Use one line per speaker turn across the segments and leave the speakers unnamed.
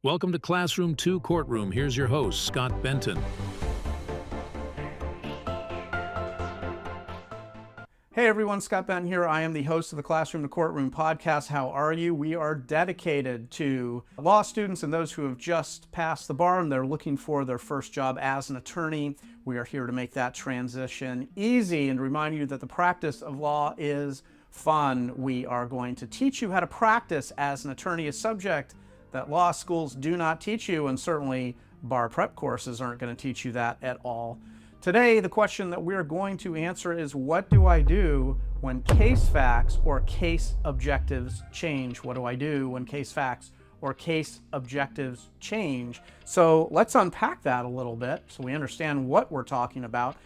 Welcome to Classroom 2 Courtroom. Here's your host, Scott Benton.
Hey everyone, Scott Benton here. I am the host of the Classroom to Courtroom podcast. How are you? We are dedicated to law students and those who have just passed the bar and they're looking for their first job as an attorney. We are here to make that transition easy and remind you that the practice of law is fun. We are going to teach you how to practice as an attorney, a subject that law schools do not teach you, and certainly bar prep courses aren't going to teach you that at all. Today, the question that we're going to answer is, what do I do when case facts or case objectives change? What do I do when case facts or case objectives change? So let's unpack that a little bit so we understand what we're talking about.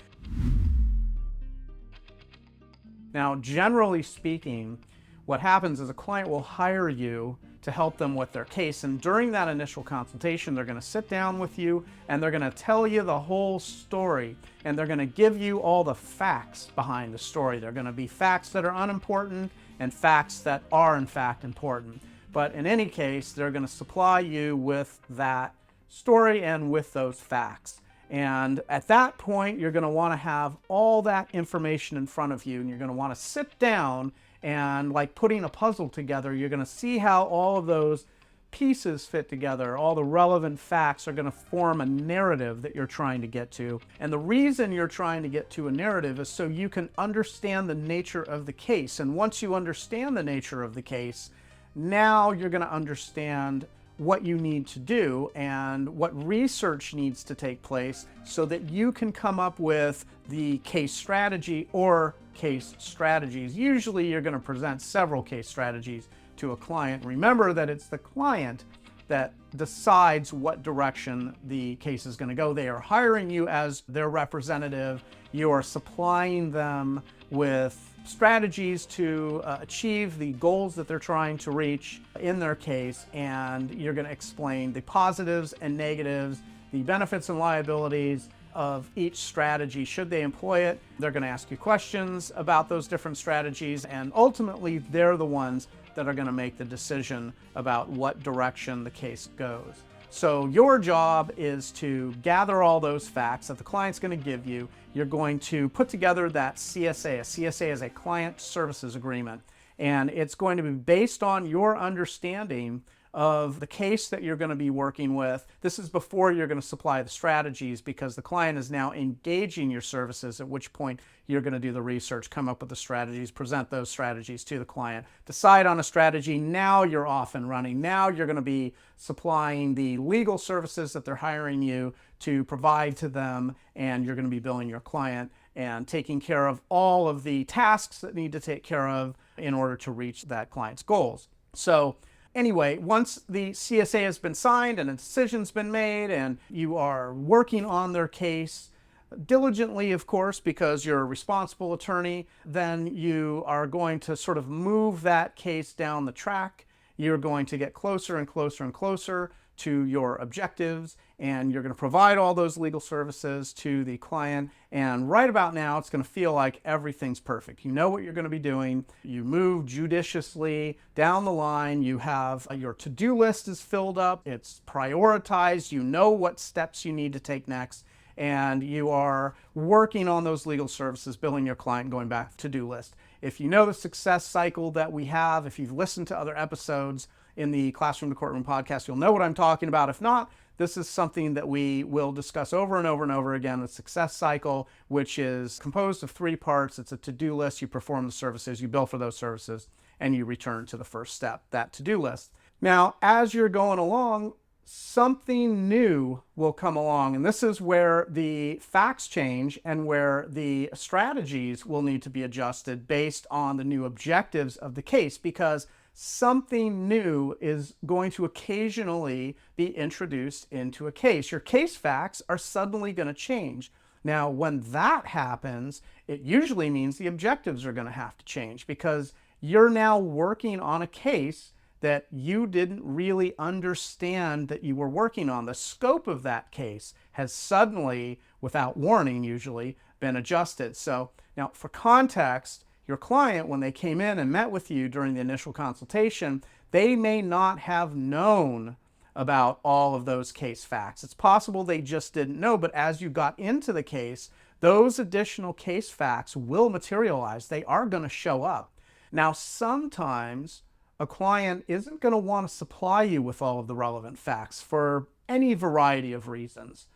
Now, generally speaking, what happens is a client will hire you to help them with their case, and during that initial consultation they're going to sit down with you and they're going to tell you the whole story, and they're going to give you all the facts behind the story. They're going to be facts that are unimportant and facts that are in fact important, but in any case they're going to supply you with that story and with those facts. And at that point you're going to want to have all that information in front of you, and you're going to want to sit down and, like putting a puzzle together, you're going to see how all of those pieces fit together. All the relevant facts are going to form a narrative that you're trying to get to. And the reason you're trying to get to a narrative is so you can understand the nature of the case. And once you understand the nature of the case, now you're going to understand what you need to do and what research needs to take place so that you can come up with the case strategy or case strategies. Usually you're going to present several case strategies to a client. Remember that it's the client that decides what direction the case is going to go. They are hiring you as their representative. You are supplying them with strategies to achieve the goals that they're trying to reach in their case, and you're going to explain the positives and negatives, the benefits and liabilities of each strategy should they employ it. They're going to ask you questions about those different strategies, and ultimately they're the ones that are going to make the decision about what direction the case goes. So your job is to gather all those facts that the client's going to give you. You're going to put together that CSA. A CSA is a client services agreement, and it's going to be based on your understanding of the case that you're going to be working with. This is before you're going to supply the strategies, because the client is now engaging your services, at which point you're going to do the research, come up with the strategies, present those strategies to the client, decide on a strategy. Now you're off and running. Now you're going to be supplying the legal services that they're hiring you to provide to them, and you're going to be billing your client and taking care of all of the tasks that need to take care of in order to reach that client's goals. So anyway, once the CSA has been signed and a decision's been made and you are working on their case diligently, of course, because you're a responsible attorney, then you are going to sort of move that case down the track. You're going to get closer and closer and closer to your objectives, and you're going to provide all those legal services to the client. And right about now, it's going to feel like everything's perfect. You know what you're going to be doing. You move judiciously down the line. You have your to-do list is filled up. It's prioritized. You know what steps you need to take next. And you are working on those legal services, billing your client, going back to to-do list. If you know the success cycle that we have, if you've listened to other episodes in the Classroom to Courtroom podcast, you'll know what I'm talking about. If not, this is something that we will discuss over and over and over again, the success cycle, which is composed of 3 parts. It's a to-do list. You perform the services, you bill for those services, and you return to the first step, that to-do list. Now, as you're going along, something new will come along, and this is where the facts change and where the strategies will need to be adjusted based on the new objectives of the case, because something new is going to occasionally be introduced into a case. Your case facts are suddenly going to change. Now, when that happens, it usually means the objectives are going to have to change, because you're now working on a case that you didn't really understand that you were working on. The scope of that case has suddenly, without warning usually, been adjusted. So now, for context, your client, when they came in and met with you during the initial consultation, they may not have known about all of those case facts. It's possible they just didn't know, but as you got into the case, those additional case facts will materialize. They are going to show up. Now, sometimes a client isn't going to want to supply you with all of the relevant facts for any variety of reasons.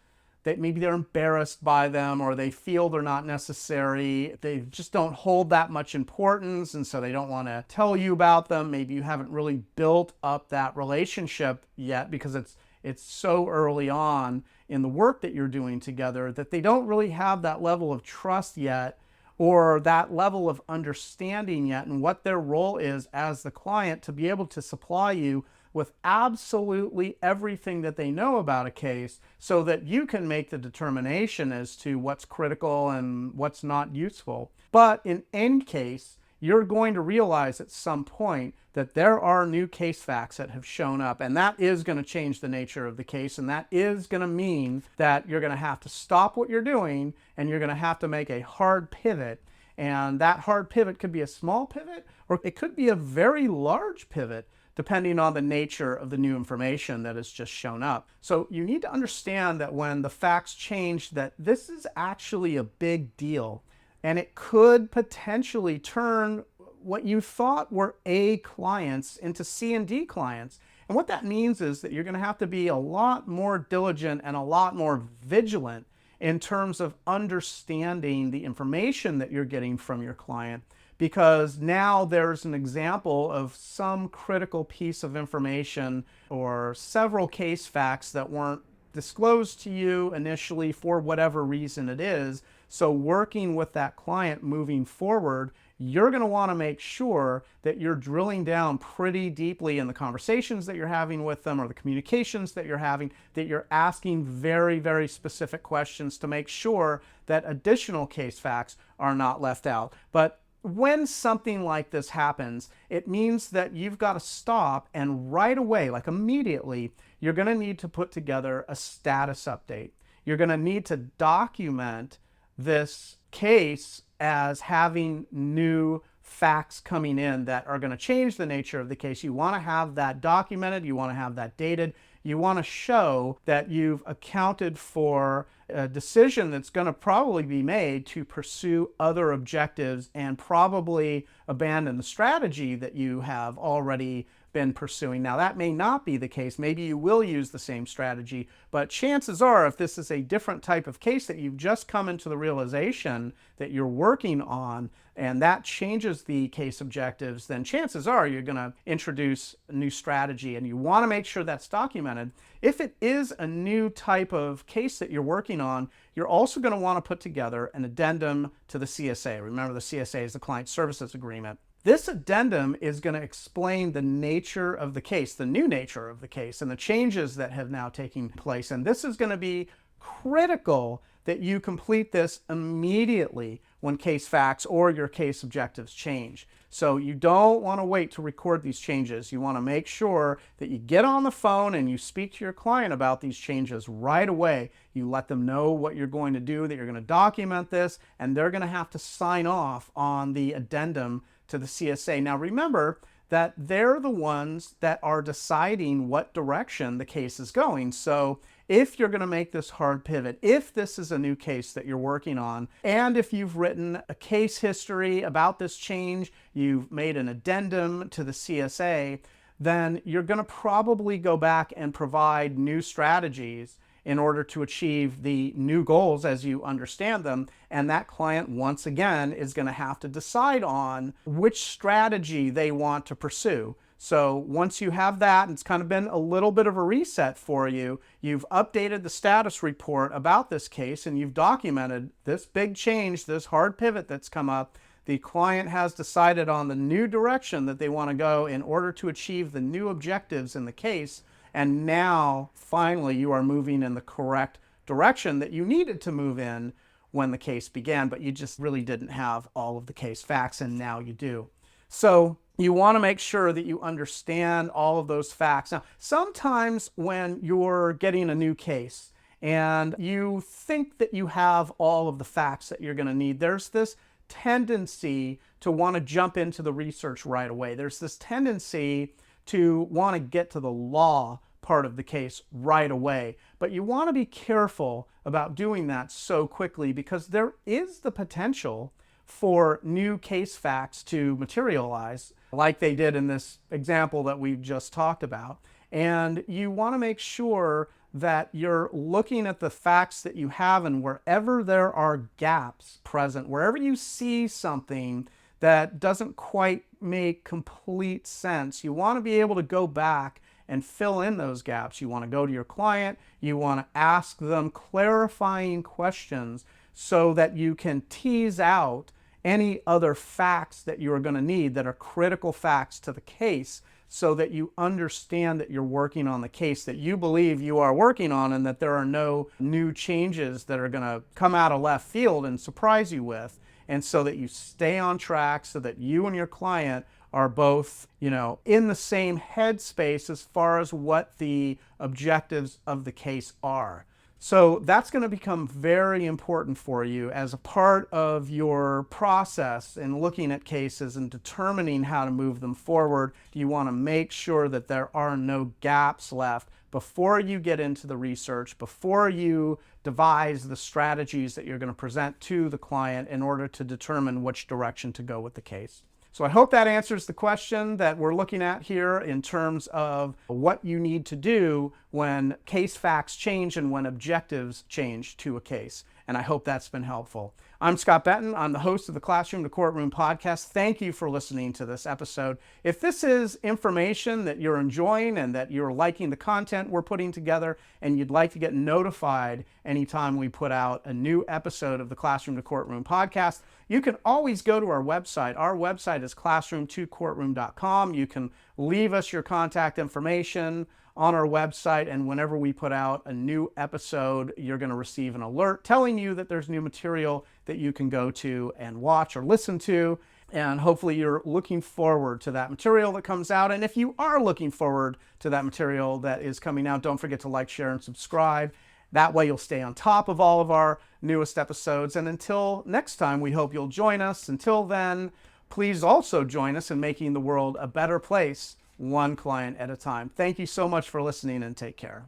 That maybe they're embarrassed by them, or they feel they're not necessary. They just don't hold that much importance, and so they don't want to tell you about them. Maybe you haven't really built up that relationship yet because it's so early on in the work that you're doing together that they don't really have that level of trust yet, or that level of understanding yet, and what their role is as the client to be able to supply you with absolutely everything that they know about a case so that you can make the determination as to what's critical and what's not useful. But in any case, you're going to realize at some point that there are new case facts that have shown up, and that is going to change the nature of the case, and that is going to mean that you're going to have to stop what you're doing and you're going to have to make a hard pivot. And that hard pivot could be a small pivot, or it could be a very large pivot, depending on the nature of the new information that has just shown up. So you need to understand that when the facts change, that this is actually a big deal, and it could potentially turn what you thought were A clients into C and D clients. And what that means is that you're going to have to be a lot more diligent and a lot more vigilant in terms of understanding the information that you're getting from your client, because now there's an example of some critical piece of information or several case facts that weren't disclosed to you initially for whatever reason it is. So working with that client moving forward, you're going to want to make sure that you're drilling down pretty deeply in the conversations that you're having with them, or the communications that you're having, that you're asking very, very specific questions to make sure that additional case facts are not left out. But when something like this happens, it means that you've got to stop, and right away, like immediately, you're going to need to put together a status update. You're going to need to document this case as having new facts coming in that are going to change the nature of the case. You want to have that documented, you want to have that dated, you want to show that you've accounted for a decision that's going to probably be made to pursue other objectives and probably abandon the strategy that you have already been pursuing. Now, that may not be the case. Maybe you will use the same strategy, but chances are, if this is a different type of case that you've just come into the realization that you're working on, and that changes the case objectives, then chances are you're going to introduce a new strategy, and you want to make sure that's documented. If it is a new type of case that you're working on, you're also going to want to put together an addendum to the CSA. Remember, the CSA is the Client Services Agreement. This addendum is going to explain the nature of the case, the new nature of the case, and the changes that have now taken place. And this is going to be critical that you complete this immediately when case facts or your case objectives change. So you don't want to wait to record these changes. You want to make sure that you get on the phone and you speak to your client about these changes right away. You let them know what you're going to do, that you're going to document this, and they're going to have to sign off on the addendum to the CSA. Now remember that they're the ones that are deciding what direction the case is going. So if you're going to make this hard pivot, if this is a new case that you're working on, and if you've written a case history about this change, you've made an addendum to the CSA, then you're going to probably go back and provide new strategies in order to achieve the new goals as you understand them. And that client, once again, is going to have to decide on which strategy they want to pursue. So once you have that, and it's kind of been a little bit of a reset for you, you've updated the status report about this case, and you've documented this big change, this hard pivot that's come up. The client has decided on the new direction that they want to go in order to achieve the new objectives in the case. And now, finally, you are moving in the correct direction that you needed to move in when the case began, but you just really didn't have all of the case facts, and now you do. So you want to make sure that you understand all of those facts. Now, sometimes when you're getting a new case and you think that you have all of the facts that you're going to need, there's this tendency to want to jump into the research right away. There's this tendency to want to get to the law part of the case right away. But you want to be careful about doing that so quickly because there is the potential for new case facts to materialize like they did in this example that we've just talked about. And you want to make sure that you're looking at the facts that you have, and wherever there are gaps present, wherever you see something that doesn't quite make complete sense, you want to be able to go back and fill in those gaps. You want to go to your client, you want to ask them clarifying questions so that you can tease out any other facts that you are going to need that are critical facts to the case, so that you understand that you're working on the case that you believe you are working on, and that there are no new changes that are going to come out of left field and surprise you with. And so that you stay on track, so that you and your client are both, in the same headspace as far as what the objectives of the case are. So that's going to become very important for you as a part of your process in looking at cases and determining how to move them forward. You want to make sure that there are no gaps left before you get into the research, before you devise the strategies that you're going to present to the client in order to determine which direction to go with the case. So I hope that answers the question that we're looking at here in terms of what you need to do when case facts change and when objectives change to a case. And I hope that's been helpful. I'm Scott Benton. I'm the host of the Classroom to Courtroom podcast. Thank you for listening to this episode. If this is information that you're enjoying and that you're liking the content we're putting together, and you'd like to get notified anytime we put out a new episode of the Classroom to Courtroom podcast, you can always go to our website. Our website is classroom2courtroom.com. You can leave us your contact information on our website, and whenever we put out a new episode, you're going to receive an alert telling you that there's new material that you can go to and watch or listen to. And hopefully you're looking forward to that material that comes out. And if you are looking forward to that material that is coming out, don't forget to like, share, and subscribe. That way you'll stay on top of all of our newest episodes. And until next time, we hope you'll join us. Until then, please also join us in making the world a better place, one client at a time. Thank you so much for listening, and take care.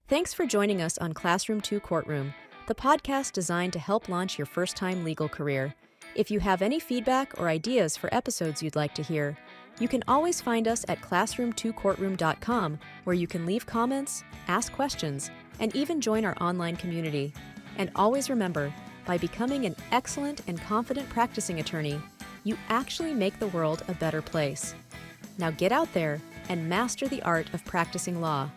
Thanks for joining us on Classroom to Courtroom, the podcast designed to help launch your first-time legal career. If you have any feedback or ideas for episodes you'd like to hear, you can always find us at classroom2courtroom.com, where you can leave comments, ask questions, and even join our online community. And always remember, by becoming an excellent and confident practicing attorney, you actually make the world a better place. Now get out there and master the art of practicing law.